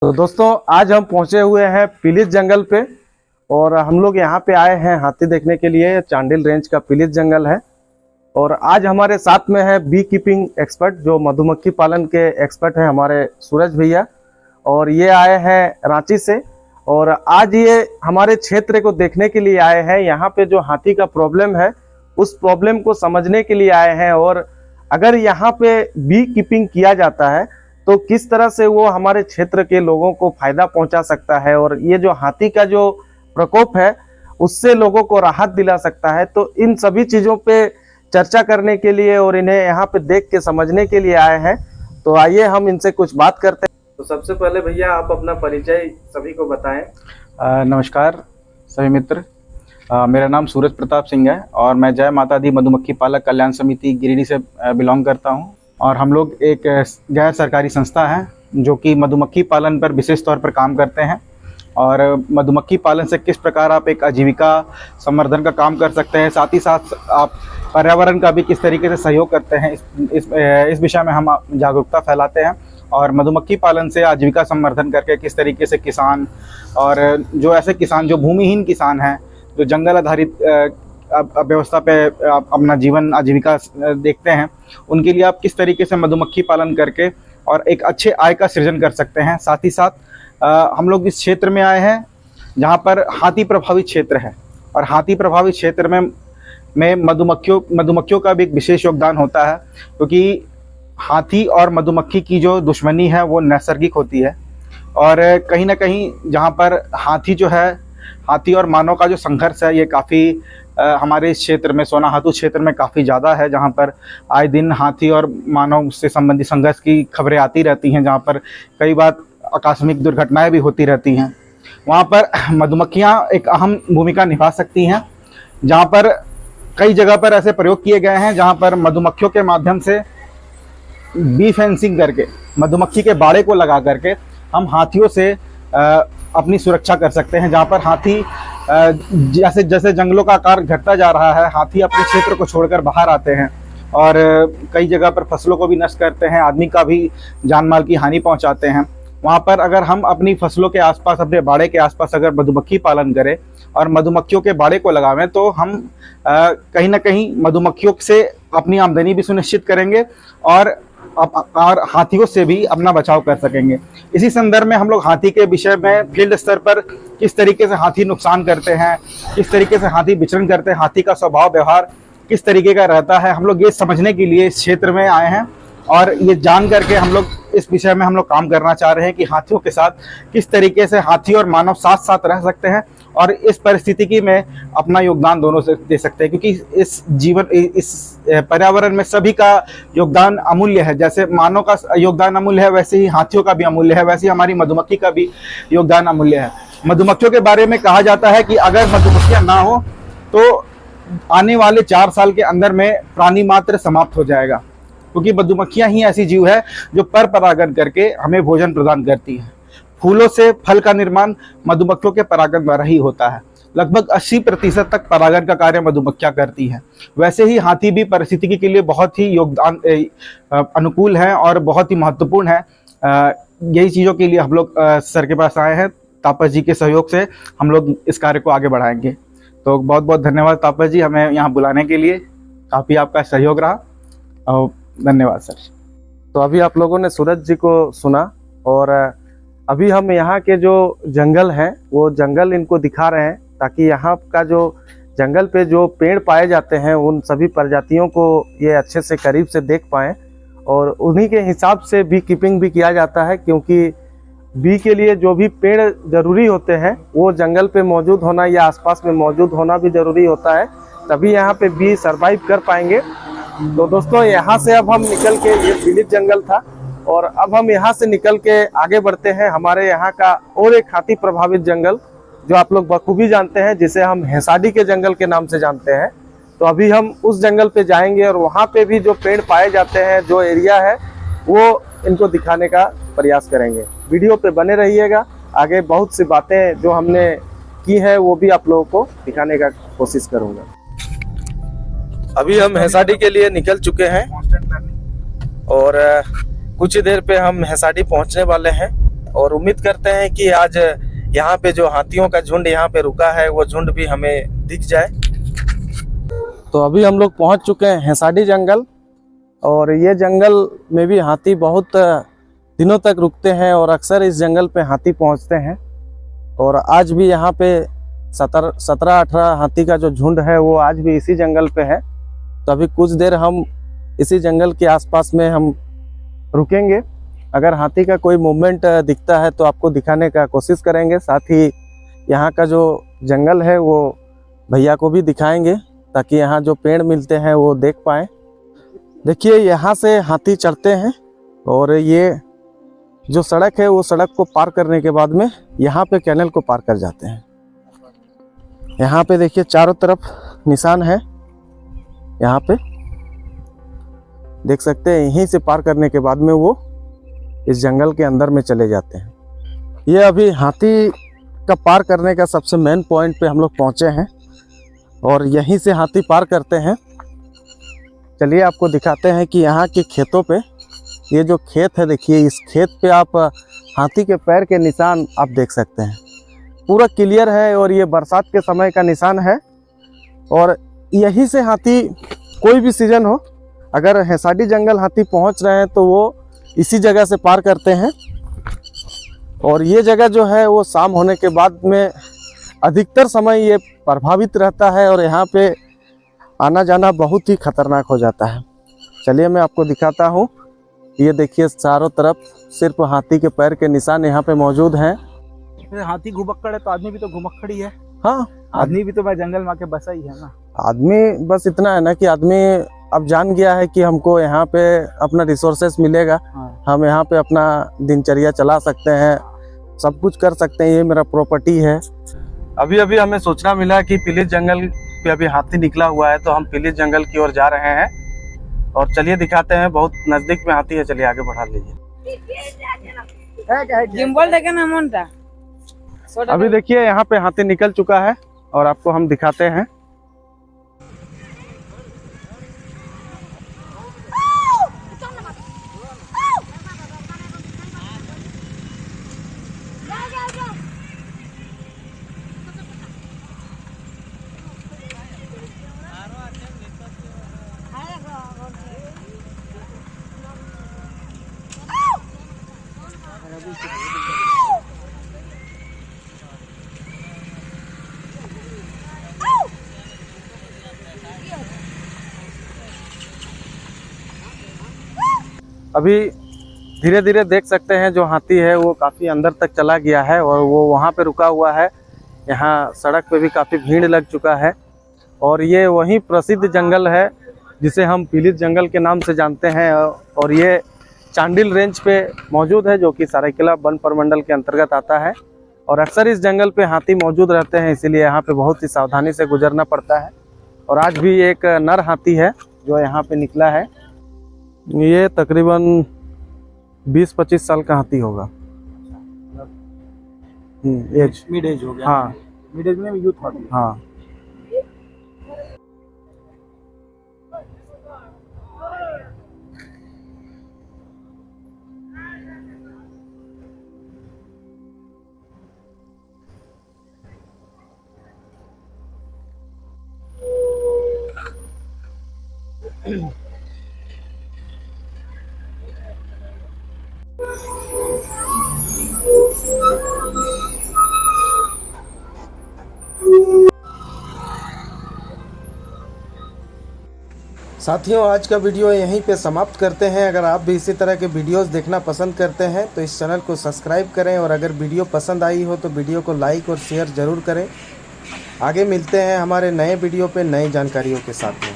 तो दोस्तों आज हम पहुंचे हुए हैं पीलीत जंगल पे और हम लोग यहाँ पे आए हैं हाथी देखने के लिए। चांडिल रेंज का पीलीत जंगल है और आज हमारे साथ में है बी कीपिंग एक्सपर्ट जो मधुमक्खी पालन के एक्सपर्ट हैं हमारे सूरज भैया, और ये आए हैं रांची से और आज ये हमारे क्षेत्र को देखने के लिए आए हैं। यहाँ पे जो हाथी का प्रॉब्लम है उस प्रॉब्लम को समझने के लिए आए हैं और अगर यहाँ पे बी कीपिंग किया जाता है तो किस तरह से वो हमारे क्षेत्र के लोगों को फायदा पहुंचा सकता है और ये जो हाथी का जो प्रकोप है उससे लोगों को राहत दिला सकता है। तो इन सभी चीजों पे चर्चा करने के लिए और इन्हें यहाँ पे देख के समझने के लिए आए हैं। तो आइए हम इनसे कुछ बात करते हैं। तो सबसे पहले भैया आप अपना परिचय सभी को बताएं। नमस्कार सभी मित्र, मेरा नाम सूरज प्रताप सिंह है और मैं जय माता दी मधुमक्खी पालक कल्याण समिति गिरिडीह से बिलोंग करता हूं। और हम लोग एक गैर सरकारी संस्था है जो कि मधुमक्खी पालन पर विशेष तौर पर काम करते हैं और मधुमक्खी पालन से किस प्रकार आप एक आजीविका संवर्धन का काम कर सकते हैं, साथ ही साथ आप पर्यावरण का भी किस तरीके से सहयोग करते हैं, इस विषय में हम जागरूकता फैलाते हैं। और मधुमक्खी पालन से आजीविका संवर्धन करके किस तरीके से किसान और जो ऐसे किसान जो भूमिहीन किसान हैं, जो जंगल आधारित व्यवस्था पे अपना जीवन आजीविका देखते हैं, उनके लिए आप किस तरीके से मधुमक्खी पालन करके और एक अच्छे आय का सृजन कर सकते हैं। साथ ही साथ हम लोग इस क्षेत्र में आए हैं जहाँ पर हाथी प्रभावित क्षेत्र है और हाथी प्रभावित क्षेत्र में मधुमक्खियों का भी एक विशेष योगदान होता है, क्योंकि हाथी और मधुमक्खी की जो दुश्मनी है वो नैसर्गिक होती है। और कहीं ना कहीं जहाँ पर हाथी और मानव का जो संघर्ष है ये काफ़ी हमारे इस क्षेत्र में सोनाहातू क्षेत्र में काफ़ी ज़्यादा है, जहाँ पर आए दिन हाथी और मानव से संबंधित संघर्ष की खबरें आती रहती हैं, जहाँ पर कई बार आकस्मिक दुर्घटनाएं भी होती रहती हैं। वहाँ पर मधुमक्खियाँ एक अहम भूमिका निभा सकती हैं, जहाँ पर कई जगह पर ऐसे प्रयोग किए गए हैं जहाँ पर मधुमक्खियों के माध्यम से बी फेंसिंग करके मधुमक्खी के बाड़े को लगा करके हम हाथियों से अपनी सुरक्षा कर सकते हैं। जहाँ पर हाथी जैसे जैसे जंगलों का आकार घटता जा रहा है, हाथी अपने क्षेत्र को छोड़कर बाहर आते हैं और कई जगह पर फसलों को भी नष्ट करते हैं, आदमी का भी जान माल की हानि पहुंचाते हैं। वहाँ पर अगर हम अपनी फसलों के आसपास, अपने बाड़े के आसपास अगर मधुमक्खी पालन करें और मधुमक्खियों के बाड़े को लगावें तो हम कहीं ना कहीं मधुमक्खियों से अपनी आमदनी भी सुनिश्चित करेंगे और हाथियों से भी अपना बचाव कर सकेंगे। इसी संदर्भ में हम लोग हाथी के विषय में फील्ड स्तर पर किस तरीके से हाथी नुकसान करते हैं, किस तरीके से हाथी विचरण करते हैं, हाथी का स्वभाव व्यवहार किस तरीके का रहता है, हम लोग ये समझने के लिए इस क्षेत्र में आए हैं और ये जान करके हम लोग इस विषय में हम लोग काम करना चाह रहे हैं कि हाथियों के साथ किस तरीके से हाथी और मानव साथ साथ रह सकते हैं और इस परिस्थिति में अपना योगदान दोनों से दे सकते हैं, क्योंकि इस पर्यावरण में सभी का योगदान अमूल्य है। जैसे मानव का योगदान अमूल्य है, वैसे ही हाथियों का भी अमूल्य है, वैसे ही हमारी मधुमक्खी का भी योगदान अमूल्य है। मधुमक्खियों के बारे में कहा जाता है कि अगर मधुमक्खियां ना हो तो आने वाले 4 साल के अंदर में प्राणी मात्र समाप्त हो जाएगा, क्योंकि मधुमक्खियां ही ऐसी जीव है जो पर परागण करके हमें भोजन प्रदान करती है। फूलों से फल का निर्माण मधुमक्खियों के परागण द्वारा ही होता है। लगभग 80% तक परागण का कार्य मधुमक्खियां करती हैं। वैसे ही हाथी भी पारिस्थितिकी के लिए बहुत ही योगदान अनुकूल है और बहुत ही महत्वपूर्ण है। यही चीज़ों के लिए हम लोग सर के पास आए हैं। तापस जी के सहयोग से हम लोग इस कार्य को आगे बढ़ाएंगे। तो बहुत बहुत धन्यवाद तापस जी, हमें यहाँ बुलाने के लिए। काफ़ी आपका सहयोग रहा और धन्यवाद सर। तो अभी आप लोगों ने सूरज जी को सुना और अभी हम यहाँ के जो जंगल हैं वो जंगल इनको दिखा रहे हैं, ताकि यहाँ का जो जंगल पे जो पेड़ पाए जाते हैं उन सभी प्रजातियों को ये अच्छे से करीब से देख पाएँ और उन्हीं के हिसाब से बी कीपिंग भी किया जाता है, क्योंकि बी के लिए जो भी पेड़ जरूरी होते हैं वो जंगल पे मौजूद होना या आसपास में मौजूद होना भी जरूरी होता है, तभी यहाँ पे बी सरवाइव कर पाएंगे। तो दोस्तों यहाँ से अब हम निकल के, ये पीलीत जंगल था और अब हम यहाँ से निकल के आगे बढ़ते हैं हमारे यहाँ का और एक हाथी प्रभावित जंगल जो आप लोग बखूबी जानते हैं, जिसे हम हेसाडी के जंगल के नाम से जानते हैं। तो अभी हम उस जंगल पे जाएंगे और वहाँ पे भी जो पेड़ पाए जाते हैं, जो एरिया है, वो इनको दिखाने का प्रयास करेंगे। वीडियो पे बने रहिएगा, आगे बहुत सी बातें जो हमने की है वो भी आप लोगों को दिखाने का कोशिश करूँगा। अभी हम हेसाडी के लिए निकल चुके हैं और कुछ ही देर पे हम हेसाडी पहुंचने वाले हैं और उम्मीद करते हैं कि आज यहाँ पे जो हाथियों का झुंड यहाँ पे रुका है वो झुंड भी हमें दिख जाए। तो अभी हम लोग पहुँच चुके हैं हेसाडी जंगल, और ये जंगल में भी हाथी बहुत दिनों तक रुकते हैं और अक्सर इस जंगल पे हाथी पहुँचते हैं। और आज भी यहाँ पे 17-18 हाथी का जो झुंड है वो आज भी इसी जंगल पे है। तो अभी कुछ देर हम इसी जंगल के आसपास में हम रुकेंगे। अगर हाथी का कोई मूवमेंट दिखता है तो आपको दिखाने का कोशिश करेंगे, साथ ही यहाँ का जो जंगल है वो भैया को भी दिखाएंगे ताकि यहाँ जो पेड़ मिलते हैं वो देख पाएँ। देखिए यहाँ से हाथी चढ़ते हैं और ये जो सड़क है वो सड़क को पार करने के बाद में यहाँ पे कैनल को पार कर जाते हैं। यहाँ पे देखिए चारों तरफ निशान है, यहाँ पे देख सकते हैं। यहीं से पार करने के बाद में वो इस जंगल के अंदर में चले जाते हैं। ये अभी हाथी का पार करने का सबसे मेन पॉइंट पे हम लोग पहुँचे हैं और यहीं से हाथी पार करते हैं। चलिए आपको दिखाते हैं कि यहाँ के खेतों पे, ये जो खेत है देखिए, इस खेत पे आप हाथी के पैर के निशान आप देख सकते हैं। पूरा क्लियर है और ये बरसात के समय का निशान है। और यहीं से हाथी कोई भी सीजन हो, अगर हेसाडी जंगल हाथी पहुंच रहे हैं तो वो इसी जगह से पार करते हैं। और ये जगह जो है वो शाम होने के बाद में अधिकतर समय ये प्रभावित रहता है और यहाँ पे आना जाना बहुत ही खतरनाक हो जाता है। चलिए मैं आपको दिखाता हूँ। ये देखिए चारों तरफ सिर्फ हाथी के पैर के निशान यहाँ पे मौजूद हैं। हाथी घुमक्कड़ है तो आदमी भी तो घुमक्कड़ ही है। हाँ, आदमी भी तो भाई जंगल में आके बसा ही है ना। आदमी बस इतना है ना कि आदमी अब जान गया है कि हमको यहाँ पे अपना रिसोर्सेस मिलेगा। हाँ। हम यहाँ पे अपना दिनचर्या चला सकते हैं, सब कुछ कर सकते हैं, ये मेरा प्रॉपर्टी है। अभी अभी हमें सूचना मिला कि पीलीज जंगल पे अभी हाथी निकला हुआ है, तो हम पीलीज जंगल की ओर जा रहे हैं और चलिए दिखाते हैं। बहुत नजदीक में हाथी है, चलिए आगे बढ़ा लीजिए। अभी देखिए यहाँ पे हाथी निकल चुका है और आपको हम दिखाते हैं। अभी धीरे धीरे देख सकते हैं जो हाथी है वो काफ़ी अंदर तक चला गया है और वो वहाँ पे रुका हुआ है। यहाँ सड़क पे भी काफ़ी भीड़ लग चुका है और ये वही प्रसिद्ध जंगल है जिसे हम पीलीज जंगल के नाम से जानते हैं। और ये चांडिल रेंज पे मौजूद है जो कि सरायकेला वन प्रमंडल के अंतर्गत आता है। और अक्सर इस जंगल पे हाथी मौजूद रहते हैं, इसीलिए यहाँ पे बहुत ही सावधानी से गुजरना पड़ता है। और आज भी एक नर हाथी है जो यहाँ पे निकला है। ये तकरीबन 20-25 साल का हाथी होगा। एज मिड एज हो गया। हाँ, मिड एज में यूथ हाथी। हाँ। साथियों, आज का वीडियो यहीं पे समाप्त करते हैं। अगर आप भी इसी तरह के वीडियोस देखना पसंद करते हैं तो इस चैनल को सब्सक्राइब करें और अगर वीडियो पसंद आई हो तो वीडियो को लाइक और शेयर ज़रूर करें। आगे मिलते हैं हमारे नए वीडियो पे नई जानकारियों के साथ।